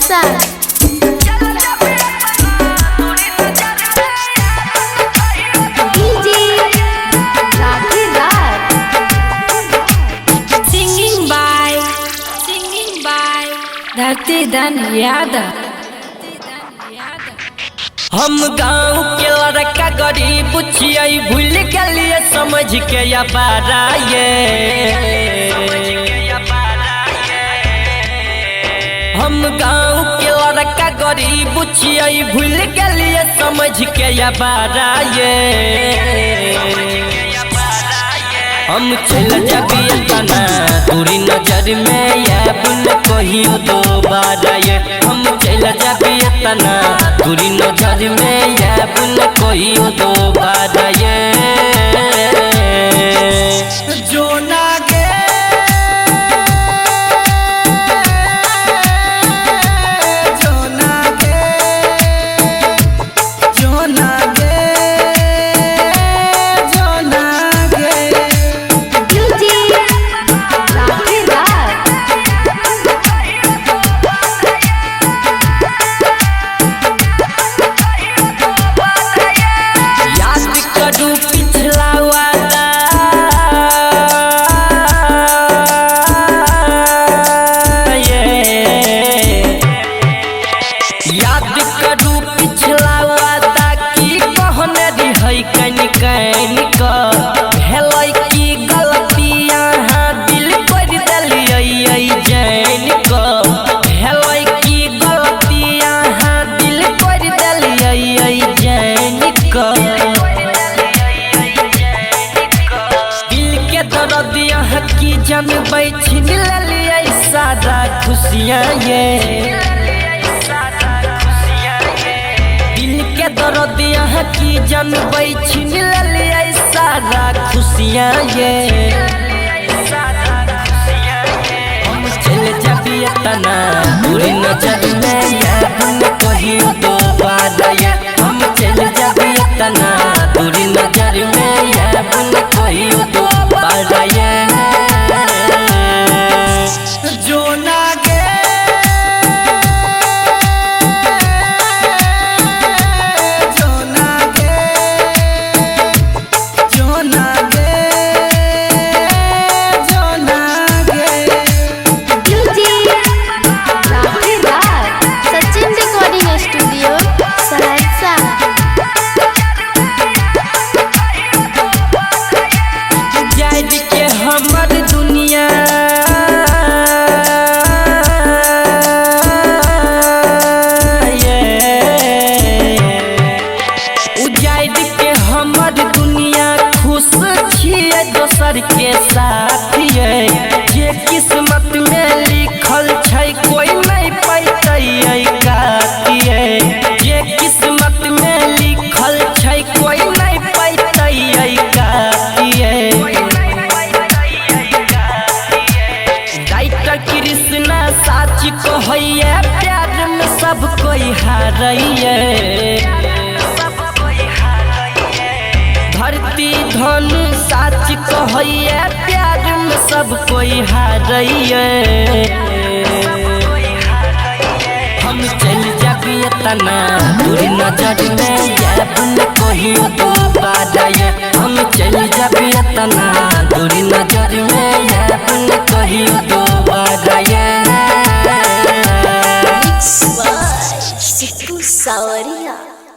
सहरसा। धरती धन यादव। हम गाँव के लड़का गरीब छियै, भूल गलिए समझ के अपारा ये। हम गाँव के लड़का गरीब छियै, भूल गलिए समझ के अपारा ये। हम चल जबिए तना तोरी नजर में या बुन कहियो दोबारा ये। हम चल जबिए तना तोरी नजर में या बुन कहियो दोबारा ये। जो ना गे जो ना गे जो ना गे जनबै छीन लिया सारा खुशियाँ ये। दिल के दर्द यहाँ की जनबै छीन लिया सारा खुशियाँ ये। हम चल जबिए तना तोरी नजर में या बुन कहियो दोबारा ये। हम चल जबिए तना तोरी नजर में या बुन कहियो दोबारा ये। के साथ ये जे किस्मत में लिखल छै कोई नहीं पैतै कातिए। जे किस्मत में लिखल छै कोई नहीं पैतै कातिए। राइटर कृष्णा साच कहैया प्यार में सब कोई हारैये। धरती धन साच कहैया प्यार में सब कोई हारैये। हम चल जबिए तना तोरी नजर में या बुन कहियो दोबारा ये। हम चल जबिए तना तोरी नजर में या बुन कहियो दोबारा ये। सिद्धू सावरिया।